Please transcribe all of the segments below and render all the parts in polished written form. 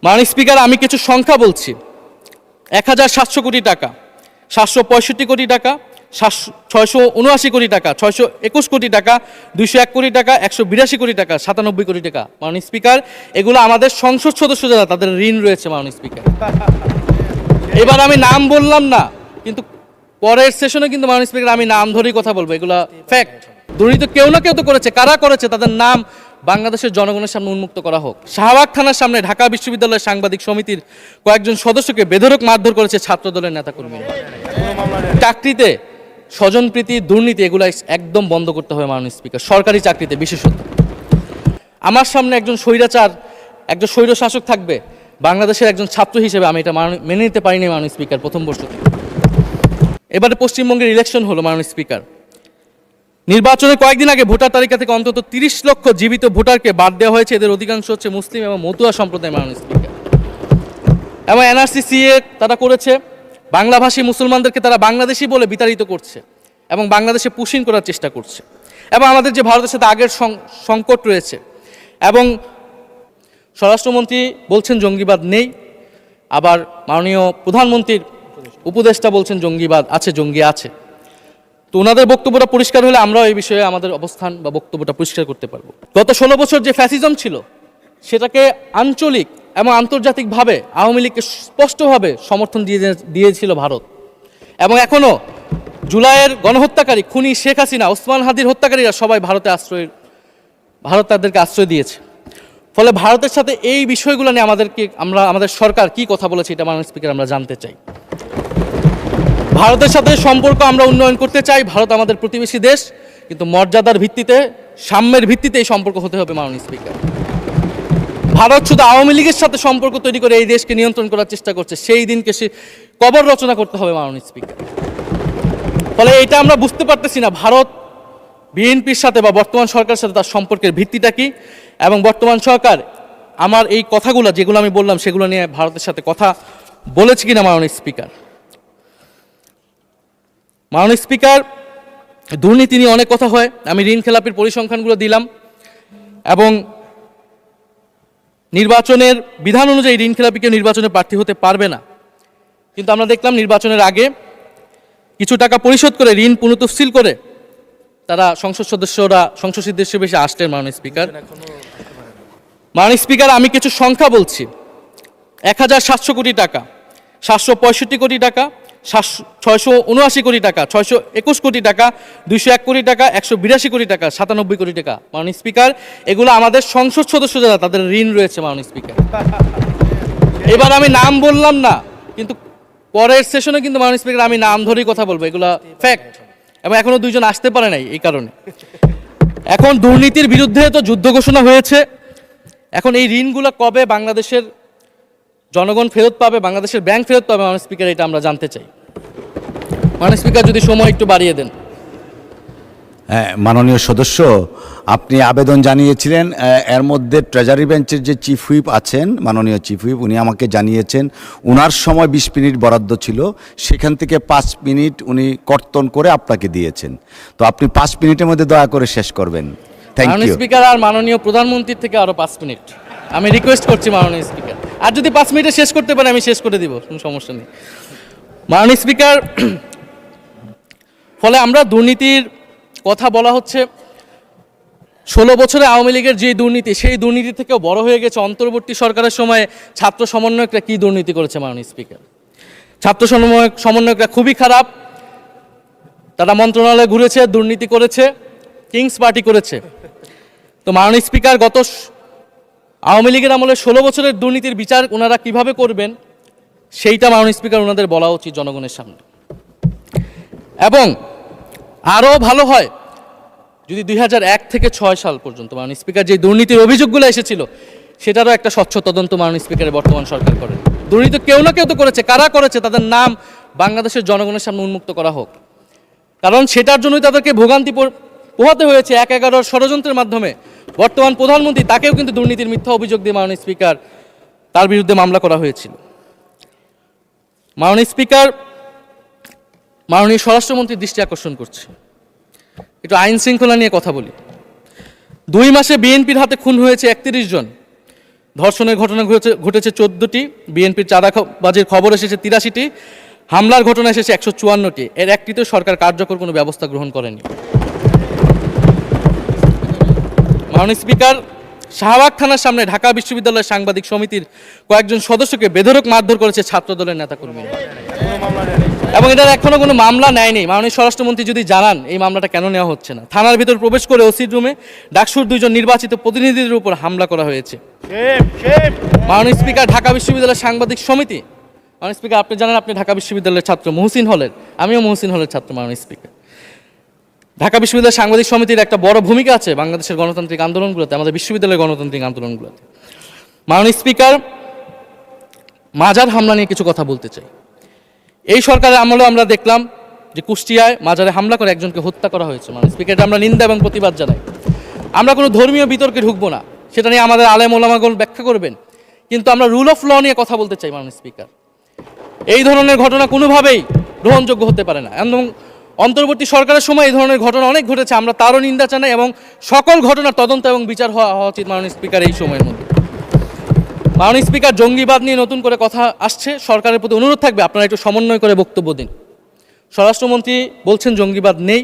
মাননীয় স্পিকার, আমি কিছু সংখ্যা বলছি। 1700 কোটি টাকা, 765 কোটি টাকা, 679 কোটি টাকা, 621 কোটি টাকা, 201 কোটি টাকা, 182 কোটি টাকা, 97 কোটি টাকা। মাননীয় স্পিকার, এগুলো আমাদের সংসদ সদস্য যারা তাদের ঋণ রয়েছে মাননীয় স্পিকার। এবার আমি নাম বললাম না, কিন্তু পরের সেশনে কিন্তু মাননীয় স্পিকার আমি নাম ধরেই কথা বলবো, এগুলো ফ্যাক্ট। দুর্নীতি কেউ না কেউ তো করেছে, কারা করেছে তাদের নাম বাংলাদেশের জনগণের সামনে উন্মুক্ত করা হোক। শাহবাগ থানার সামনে ঢাকা বিশ্ববিদ্যালয়ের সাংবাদিক সমিতির কয়েকজন সদস্যকে বেধড়ক মারধর করেছে ছাত্রদলের নেতাকর্মীরা। চাকরিতে স্বজনপ্রীতি, দুর্নীতি এগুলো একদম বন্ধ করতে হবে মাননীয় স্পিকার, সরকারি চাকরিতে বিশেষত। আমার সামনে একজন স্বৈরাচার, একজন স্বৈরশাসক থাকবে, বাংলাদেশের একজন ছাত্র হিসেবে আমি এটা মেনে নিতে পারিনি মাননীয় স্পিকার প্রথম বর্ষ থেকে। এবারে পশ্চিমবঙ্গের ইলেকশন হলো মাননীয় স্পিকার। নির্বাচনের কয়েকদিন আগে ভোটার তালিকা থেকে অন্তত 30 লক্ষ জীবিত ভোটারকে বাদ দেওয়া হয়েছে। এদের অধিকাংশ হচ্ছে মুসলিম এবং মতুয়া সম্প্রদায় মাননীয় স্পিকার। এবং এনআরসি সিএ তারা করেছে, বাংলাভাষী মুসলমানদেরকে তারা বাংলাদেশি বলে বিতাড়িত করছে এবং বাংলাদেশে পুশিং করার চেষ্টা করছে। এবং আমাদের যে ভারতের সাথে আগের সংকট রয়েছে, এবং স্বরাষ্ট্রমন্ত্রী বলছেন জঙ্গিবাদ নেই, আবার মাননীয় প্রধানমন্ত্রীর উপদেষ্টা বলছেন জঙ্গিবাদ আছে, জঙ্গি আছে। তো ওনাদের বক্তব্যটা পরিষ্কার হলে আমরাও এই বিষয়ে আমাদের অবস্থান বা বক্তব্যটা পরিষ্কার করতে পারবো। গত 16 বছর যে ফ্যাসিজম ছিল সেটাকে আঞ্চলিক এবং আন্তর্জাতিকভাবে আওয়ামী লীগকে স্পষ্টভাবে সমর্থন দিয়েছিল ভারত। এবং এখনও জুলাইয়ের গণহত্যাকারী খুনি শেখ হাসিনা, ওসমান হাদির হত্যাকারীরা সবাই ভারত তাদেরকে আশ্রয় দিয়েছে। ফলে ভারতের সাথে এই বিষয়গুলো নিয়ে আমাদের সরকার কি কথা বলেছে এটা মাননীয় স্পিকার আমরা জানতে চাই। ভারতের সাথে সম্পর্ক আমরা উন্নয়ন করতে চাই, ভারত আমাদের প্রতিবেশী দেশ, কিন্তু মর্যাদার ভিত্তিতে, সাম্যের ভিত্তিতে এই সম্পর্ক হতে হবে মাননীয় স্পিকার। ভারত শুধু আওয়ামী লীগের সাথে সম্পর্ক তৈরি করে এই দেশকে নিয়ন্ত্রণ করার চেষ্টা করছে, সেই দিনকে সে কবর রচনা করতে হবে মাননীয় স্পিকার। ফলে এটা আমরা বুঝতে পারতেছি না ভারত বিএনপির সাথে বা বর্তমান সরকারের সাথে তার সম্পর্কের ভিত্তিটা কি, এবং বর্তমান সরকার আমার এই কথাগুলো যেগুলো আমি বললাম সেগুলো নিয়ে ভারতের সাথে কথা বলেছে কিনা মাননীয় স্পিকার। মাননীয় স্পিকার, দুর্নীতি নিয়ে অনেক কথা হয়, আমি ঋণ খেলাপির পরিসংখ্যানগুলো দিলাম, এবং নির্বাচনের বিধান অনুযায়ী ঋণ খেলাপিকে নির্বাচনে প্রার্থী হতে পারবে না। কিন্তু আমরা দেখলাম নির্বাচনের আগে কিছু টাকা পরিশোধ করে ঋণ পুনঃতফসিল করে তারা সংসদ সদস্যরা সংসদ সদস্য বেশি আসতেন মাননীয় স্পিকার। মাননীয় স্পিকার, আমি কিছু সংখ্যা বলছি। 1700 কোটি টাকা, 765 কোটি টাকা, 679 কোটি টাকা, 621 কোটি টাকা, 201 কোটি টাকা, 182 কোটি টাকা, 97 কোটি টাকা। মাননীয় স্পিকার, এগুলো আমাদের সংসদ সদস্য যারা তাদের ঋণ রয়েছে মাননীয় স্পিকার। এবার আমি নাম বললাম না, কিন্তু পরের সেশনে কিন্তু মাননীয় স্পিকার আমি নাম ধরেই কথা বলবো, এগুলো ফ্যাক্ট। এবং এখনো 2 জন আসতে পারে নাই এই কারণে। এখন দুর্নীতির বিরুদ্ধে তো যুদ্ধ ঘোষণা হয়েছে, এখন এই ঋণগুলো কবে বাংলাদেশের জনগণ ফেরত পাবে, বাংলাদেশের ব্যাংক ফেরত পাবে মাননীয় স্পিকার, এটা আমরা জানতে চাই। মাননীয় স্পিকার, যদি সময় একটু বাড়িয়ে দেন। হ্যাঁ, মাননীয় সদস্য, আপনি আবেদন জানিয়েছিলেন, এর মধ্যে ট্রেজারি বেঞ্চের যে চিফ হুইপ আছেন, মাননীয় চিফ হুইপ, উনি আমাকে জানিয়েছেন ওনার সময় 20 মিনিট বরাদ্দ ছিল, সেখান থেকে 5 মিনিট উনি কর্তন করে আপনাকে দিয়েছেন। তো আপনি 5 মিনিটের মধ্যে দয়া করে শেষ করবেন। থ্যাংক মাননীয় ইউ স্পিকার, আর মাননীয় প্রধানমন্ত্রীর থেকে আরো 5 মিনিট আমি রিকোয়েস্ট করছি মাননীয় স্পিকার। আর যদি 5 মিনিটে শেষ করতে পারে আমি শেষ করে দিব, কোনো সমস্যা নেই মাননীয় স্পিকার। ফলে আমরা দুর্নীতির কথা বলা হচ্ছে, 16 বছরে আওয়ামী লীগের যে দুর্নীতি, সেই দুর্নীতি থেকেও বড় হয়ে গেছে অন্তর্বর্তী সরকারের সময়ে ছাত্র সমন্বয়করা কি দুর্নীতি করেছে মাননীয় স্পিকার। ছাত্র সমন্বয়করা খুবই খারাপ, তারা মন্ত্রণালয়ে ঘুরেছে, দুর্নীতি করেছে, কিংস পার্টি করেছে। তো মাননীয় স্পিকার, গত আওয়ামী লীগের আমলে 16 বছরের দুর্নীতির বিচার ওনারা কিভাবে করবেন সেইটা মাননীয় স্পিকার ওনাদের বলা উচিত জনগণের সামনে। এবং আরও ভালো হয় যদি 2001 থেকে 6 সাল পর্যন্ত মাননীয় স্পিকার যে দুর্নীতির অভিযোগগুলো এসেছিল সেটারও একটা স্বচ্ছ তদন্ত মাননীয় স্পিকারের বর্তমান সরকার করে। দুর্নীতি কেউ না কেউ তো করেছে, কারা করেছে তাদের নাম বাংলাদেশের জনগণের সামনে উন্মুক্ত করা হোক, কারণ সেটার জন্যই তাদেরকে ভোগান্তি পোহাতে হয়েছে 1/11 ষড়যন্ত্রের মাধ্যমে। বর্তমান প্রধানমন্ত্রী, তাকেও কিন্তু দুর্নীতির মিথ্যা অভিযোগ দিয়ে মাননীয় স্পিকার তার বিরুদ্ধে মামলা করা হয়েছিল। মাননীয় স্পিকার, মাননীয় স্বরাষ্ট্রমন্ত্রীর দৃষ্টি আকর্ষণ করছে, একটু আইন শৃঙ্খলা নিয়ে কথা বলি। 2 মাসে বিএনপির হাতে খুন হয়েছে 31 জন, ধর্ষণের ঘটনা ঘটেছে 14টি, বিএনপির চাঁদাবাজির খবর এসেছে 83টি, হামলার ঘটনা এসেছে 154টি। এর একটিতেও সরকার কার্যকর কোনো ব্যবস্থা গ্রহণ করেনি। মাননীয় স্পিকার, শাহবাগ থানার সামনে ঢাকা বিশ্ববিদ্যালয়ের সাংবাদিক সমিতির কয়েকজন সদস্যকে বেধড়ক মারধর করেছে ছাত্রদলের নেতাকর্মীরা, এবং এটার এখনো কোনো মামলা নেয়নি। মাননীয় স্বরাষ্ট্রমন্ত্রী যদি জানান এই মামলাটা কেন নেওয়া হচ্ছে না। থানার ভিতর প্রবেশ করে ওসির রুমে ডাকসুর 2 জন নির্বাচিত প্রতিনিধিদের উপর হামলা করা হয়েছে। মাননীয় স্পিকার, ঢাকা বিশ্ববিদ্যালয়ের সাংবাদিক সমিতি, মাননীয় স্পিকার আপনি জানেন আপনি ঢাকা বিশ্ববিদ্যালয়ের ছাত্র, মহসিন হলের, আমিও মহসিন হলের ছাত্র। মাননীয় স্পিকার, ঢাকা বিশ্ববিদ্যালয়ের সাংবাদিক সমিতির একটা বড় ভূমিকা আছে বাংলাদেশের গণতান্ত্রিক আন্দোলনগুলোতে, আমাদের বিশ্ববিদ্যালয়ের গণতান্ত্রিক আন্দোলনগুলোতে। মাননীয় স্পিকার, মাজার হামলা নিয়ে কিছু কথা বলতে চাই। এই সরকারের আমলেও আমরা দেখলাম যে কুষ্টিয়ায় মাজারে হামলা করে একজনকে হত্যা করা হয়েছে। মাননীয় স্পিকার, এটা আমরা নিন্দা এবং প্রতিবাদ জানাই। আমরা কোনো ধর্মীয় বিতর্কে ঢুকবো না, সেটা নিয়ে আমাদের আলেম ওলামাগণ ব্যাখ্যা করবেন, কিন্তু আমরা রুল অফ ল নিয়ে কথা বলতে চাই। মাননীয় স্পিকার, এই ধরনের ঘটনা কোনোভাবেই গ্রহণযোগ্য হতে পারে না, এবং অন্তর্বর্তী সরকারের সময় এই ধরনের ঘটনা অনেক ঘটেছে, আমরা তারও নিন্দা জানাই, এবং সকল ঘটনার তদন্ত এবং বিচার হওয়া উচিত মাননীয় স্পিকার এই সময়ের মধ্যে। মাননীয় স্পিকার, জঙ্গিবাদ নিয়ে নতুন করে কথা আসছে, সরকারের প্রতি অনুরোধ থাকবে আপনারা একটু সমন্বয় করে বক্তব্য দিন। স্বরাষ্ট্রমন্ত্রী বলছেন জঙ্গিবাদ নেই,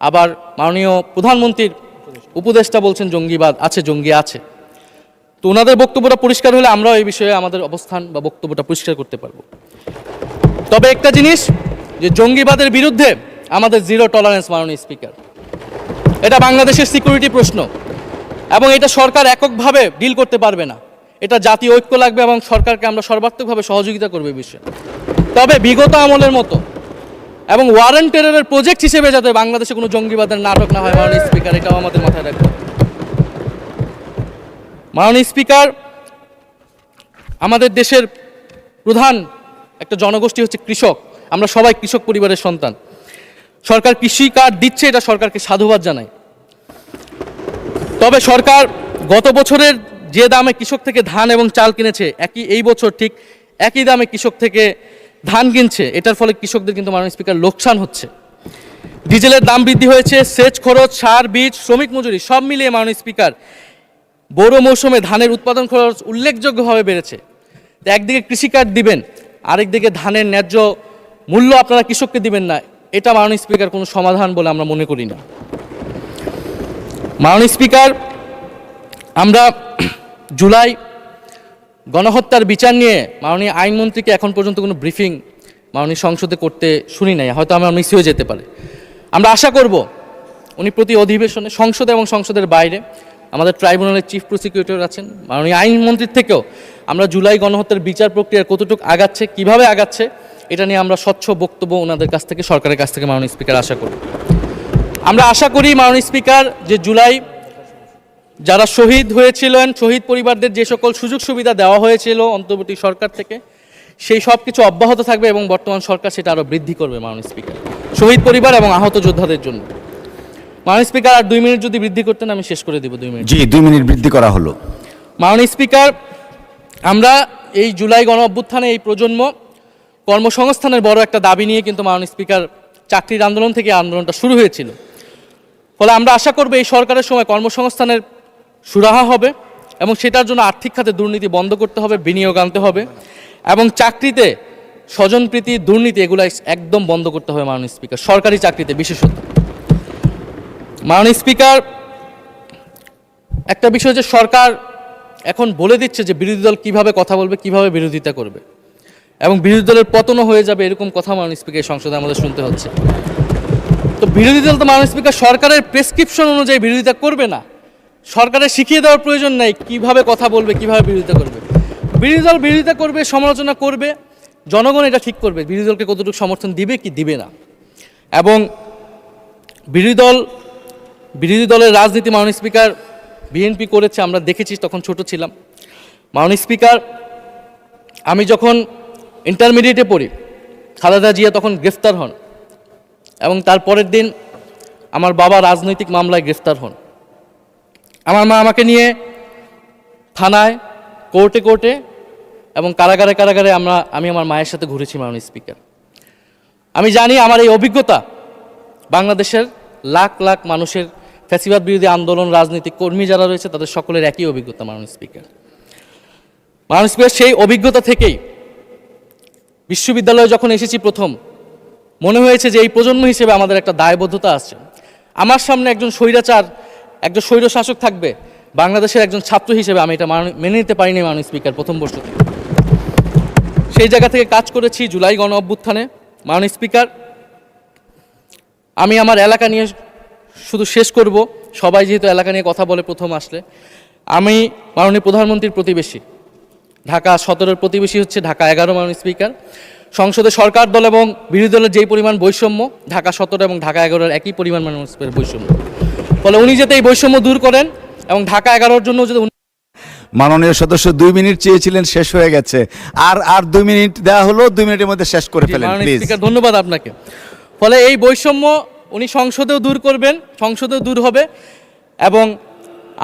আবার মাননীয় প্রধানমন্ত্রীর উপদেষ্টা বলছেন জঙ্গিবাদ আছে, জঙ্গি আছে। তো ওনাদের বক্তব্যটা পরিষ্কার হলে আমরাও এই বিষয়ে আমাদের অবস্থান বা বক্তব্যটা পরিষ্কার করতে পারবো। তবে একটা জিনিস, যে জঙ্গিবাদের বিরুদ্ধে আমাদের জিরো টলারেন্স। মাননীয় স্পিকার, এটা বাংলাদেশের সিকিউরিটি প্রশ্ন, এবং এটা সরকার এককভাবে ডিল করতে পারবে না, এটা জাতীয় ঐক্য লাগবে, এবং সরকারকে আমরা সর্বাত্মকভাবে সহযোগিতা করবে এই বিষয়ে। তবে বিগত আমলের মতো এবং ওয়ারেন্ট টেররের প্রজেক্ট হিসেবে যাতে বাংলাদেশে কোনো জঙ্গিবাদের নাটক না হয় মাননীয় স্পিকার, এটাও আমাদের মাথায় রাখবে। মাননীয় স্পিকার, আমাদের দেশের প্রধান একটা জনগোষ্ঠী হচ্ছে কৃষক, আমরা সবাই কৃষক পরিবারের সন্তান। সরকার কৃষি কার্ড দিচ্ছে, এটা সরকারকে সাধুবাদ জানাই। তবে সরকার গত বছরের যে দামে কৃষক থেকে ধান এবং চাল কিনেছে, এই বছর ঠিক একই দামে কৃষক থেকে ধান কিনছে, এটার ফলে কৃষকদের কিন্তু মাননীয় স্পিকার লোকসান হচ্ছে। ডিজেলের দাম বৃদ্ধি হয়েছে, সেচ খরচ, সার, বীজ, শ্রমিক মজুরি সব মিলিয়ে মাননীয় স্পিকার বোরো মৌসুমে ধানের উৎপাদন খরচ উল্লেখযোগ্যভাবে বেড়েছে। একদিকে কৃষি কার্ড দিবেন, আরেকদিকে ধানের ন্যায্য মূল্য আপনারা কৃষককে দিবেন না, এটা মাননীয় স্পিকার কোনো সমাধান বলে আমরা মনে করি না। মাননীয় স্পিকার, আমরা জুলাই গণহত্যার বিচার নিয়ে মাননীয় আইনমন্ত্রীকে এখন পর্যন্ত কোনো ব্রিফিং মাননীয় সংসদে করতে শুনি নাই, হয়তো আমার মিস হয়ে যেতে পারে। আমরা আশা করব উনি প্রতি অধিবেশনে সংসদে এবং সংসদের বাইরে আমাদের ট্রাইব্যুনালের চিফ প্রসিকিউটর আছেন, মাননীয় আইনমন্ত্রীর থেকেও আমরা জুলাই গণহত্যার বিচার প্রক্রিয়ার কতটুকু আগাচ্ছে, কিভাবে আগাচ্ছে, এটা নিয়ে আমরা স্বচ্ছ বক্তব্য ওনাদের কাছ থেকে, সরকারের কাছ থেকে মাননীয় স্পিকার আশা করি। আমরা আশা করি মাননীয় স্পিকার, যে জুলাই যারা শহীদ হয়েছিলেন, শহীদ পরিবারদের যে সকল সুযোগ সুবিধা দেওয়া হয়েছিল অন্তর্বর্তী সরকার থেকে, সেই সব কিছু অব্যাহত থাকবে, এবং বর্তমান সরকার সেটা আরও বৃদ্ধি করবে মাননীয় স্পিকার, শহীদ পরিবার এবং আহত যোদ্ধাদের জন্য। মাননীয় স্পিকার, আর 2 মিনিট যদি বৃদ্ধি করতেন আমি শেষ করে দেব। 2 মিনিট। জি, 2 মিনিট বৃদ্ধি করা হলো। মাননীয় স্পিকার, আমরা এই জুলাই গণ অভ্যুত্থানে এই প্রজন্ম কর্মসংস্থানের বড় একটা দাবি নিয়ে কিন্তু মাননীয় স্পিকার চাকরির আন্দোলন থেকে আন্দোলনটা শুরু হয়েছিল। ফলে আমরা আশা করব এই সরকারের সময় কর্মসংস্থানের সুরাহা হবে, এবং সেটার জন্য আর্থিক খাতে দুর্নীতি বন্ধ করতে হবে, বিনিয়োগ আনতে হবে, এবং চাকরিতে স্বজনপ্রীতি, দুর্নীতি এগুলো একদম বন্ধ করতে হবে মাননীয় স্পিকার, সরকারি চাকরিতে বিশেষত। মাননীয় স্পিকার, একটা বিষয় যে সরকার এখন বলে দিচ্ছে যে বিরোধী দল কীভাবে কথা বলবে, কিভাবে বিরোধিতা করবে, এবং বিরোধী দলের পতনও হয়ে যাবে, এরকম কথা মাননীয় স্পিকার সংসদে আমাদের শুনতে হচ্ছে। তো বিরোধী দল তো মাননীয় স্পিকার সরকারের প্রেসক্রিপশন অনুযায়ী বিরোধিতা করবে না, সরকারের শিখিয়ে দেওয়ার প্রয়োজন নেই কিভাবে কথা বলবে, কিভাবে বিরোধিতা করবে। বিরোধী দল বিরোধিতা করবে, সমালোচনা করবে, জনগণ এটা ঠিক করবে বিরোধী দলকে কতটুকু সমর্থন দিবে কি দিবে না। এবং বিরোধী দলের রাজনীতি মাননীয় স্পিকার বিএনপি করেছে, আমরা দেখেছি, তখন ছোট ছিলাম। মাননীয় স্পিকার, আমি যখন ইন্টারমিডিয়েটে পড়ি, খালেদা জিয়া তখন গ্রেফতার হন, এবং তারপরের দিন আমার বাবা রাজনৈতিক মামলায় গ্রেফতার হন। আমার মা আমাকে নিয়ে থানায়, কোর্টে এবং কারাগারে আমি আমার মায়ের সাথে ঘুরেছি মাননীয় স্পিকার। আমি জানি আমার এই অভিজ্ঞতা বাংলাদেশের লাখ লাখ মানুষের, ফ্যাসিবাদ বিরোধী আন্দোলন রাজনৈতিক কর্মী যারা রয়েছে তাদের সকলের একই অভিজ্ঞতা মাননীয় স্পিকার। মাননীয় স্পিকার, সেই অভিজ্ঞতা থেকেই বিশ্ববিদ্যালয়ে যখন এসেছি প্রথম, মনে হয়েছে যে এই প্রজন্ম হিসেবে আমাদের একটা দায়বদ্ধতা আছে। আমার সামনে একজন স্বৈরাচার, একজন স্বৈরশাসক থাকবে, বাংলাদেশের একজন ছাত্র হিসেবে আমি এটা মেনে নিতে পারিনি মাননীয় স্পিকার প্রথম বর্ষ থেকে। সেই জায়গা থেকে কাজ করেছি জুলাই গণ অভ্যুত্থানে। মাননীয় স্পিকার, আমি আমার এলাকা নিয়ে শুধু শেষ করব, সবাই যেহেতু এলাকা নিয়ে কথা বলে প্রথম আসলে, আমি মাননীয় প্রধানমন্ত্রীর প্রতিবেশী, ঢাকা 17-এর প্রতিবেশী হচ্ছে ঢাকা 11। মাননীয় স্পিকার, সংসদে সরকার দল এবং বিরোধী দলের যেই পরিমাণ বৈষম্য, ঢাকা 17 এবং ঢাকা 11-এর একই পরিমাণ মাননীয় স্পিকার বৈষম্য। ফলে উনি যাতে এই বৈষম্য দূর করেন এবং ঢাকা 11-এর জন্য যদি মাননীয় সদস্য 2 মিনিট চেয়েছিলেন, শেষ হয়ে গেছে। আর 2 মিনিট দেওয়া হলো, 2 মিনিটের মধ্যে শেষ করে ফেলেন প্লিজ। স্পিকার, ধন্যবাদ আপনাকে। ফলে এই বৈষম্য উনি সংসদেও দূর করবেন, সংসদেও দূর হবে এবং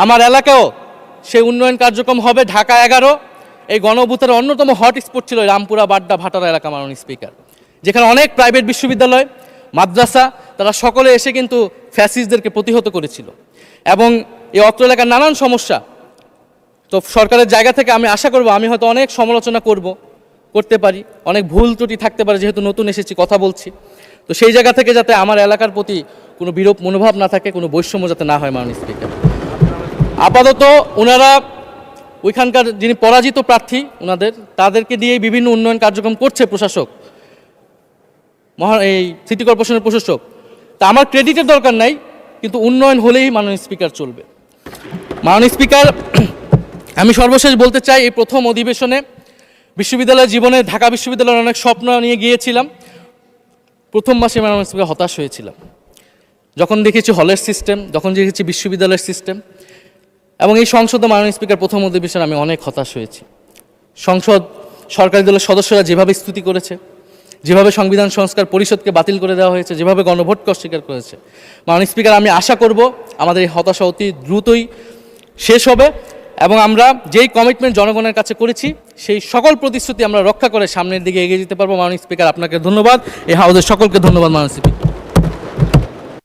আমার এলাকাও সেই উন্নয়ন কার্যক্রম হবে। ঢাকা 11 এই গণ অভ্যুত্থানের অন্যতম হট স্পট ছিল রামপুরা, বাড্ডা, ভাটারা এলাকা মাননীয় স্পিকার, যেখানে অনেক প্রাইভেট বিশ্ববিদ্যালয়, মাদ্রাসা, তারা সকলে এসে কিন্তু ফ্যাসিস্টদেরকে প্রতিহত করেছিল এবং এই অত্র এলাকার নানান সমস্যা। তো সরকারের জায়গা থেকে আমি আশা করব, আমি হয়তো অনেক সমালোচনা করতে পারি, অনেক ভুল ত্রুটি থাকতে পারে, যেহেতু নতুন এসেছি কথা বলছি। তো সেই জায়গা থেকে যাতে আমার এলাকার প্রতি কোনো বিরূপ মনোভাব না থাকে, কোনো বৈষম্য যাতে না হয় মাননীয় স্পিকার। আপাতত ওনারা ওইখানকার যিনি পরাজিত প্রার্থী, তাদেরকে দিয়ে বিভিন্ন উন্নয়ন কার্যক্রম করছে প্রশাসক, এই সিটি কর্পোরেশনের প্রশাসক। তা আমার ক্রেডিটের দরকার নাই, কিন্তু উন্নয়ন হলেই মাননীয় স্পিকার চলবে। মাননীয় স্পিকার, আমি সর্বশেষ বলতে চাই, এই প্রথম অধিবেশনে বিশ্ববিদ্যালয় জীবনে ঢাকা বিশ্ববিদ্যালয়ের অনেক স্বপ্ন নিয়ে গিয়েছিলাম। প্রথম মাসে মাননীয় স্পিকার হতাশ হয়েছিলাম, যখন দেখেছি হলের সিস্টেম, যখন দেখেছি বিশ্ববিদ্যালয়ের সিস্টেম, এবং এই সংসদে মাননীয় স্পিকার প্রথম অধিবেশনে আমি অনেক হতাশ হয়েছি। সংসদ, সরকারি দলের সদস্যরা যেভাবে স্তুতি করেছে, যেভাবে সংবিধান সংস্কার পরিষদকে বাতিল করে দেওয়া হয়েছে, যেভাবে গণভোটকে অস্বীকার করেছে, মাননীয় স্পিকার, আমি আশা করব আমাদের এই হতাশা অতি দ্রুতই শেষ হবে এবং আমরা যেই কমিটমেন্ট জনগণের কাছে করেছি, সেই সকল প্রতিশ্রুতি আমরা রক্ষা করে সামনের দিকে এগিয়ে যেতে পারবো। মাননীয় স্পিকার, আপনাকে ধন্যবাদ। এই হাউসের সকলকে ধন্যবাদ মাননীয় স্পিকার।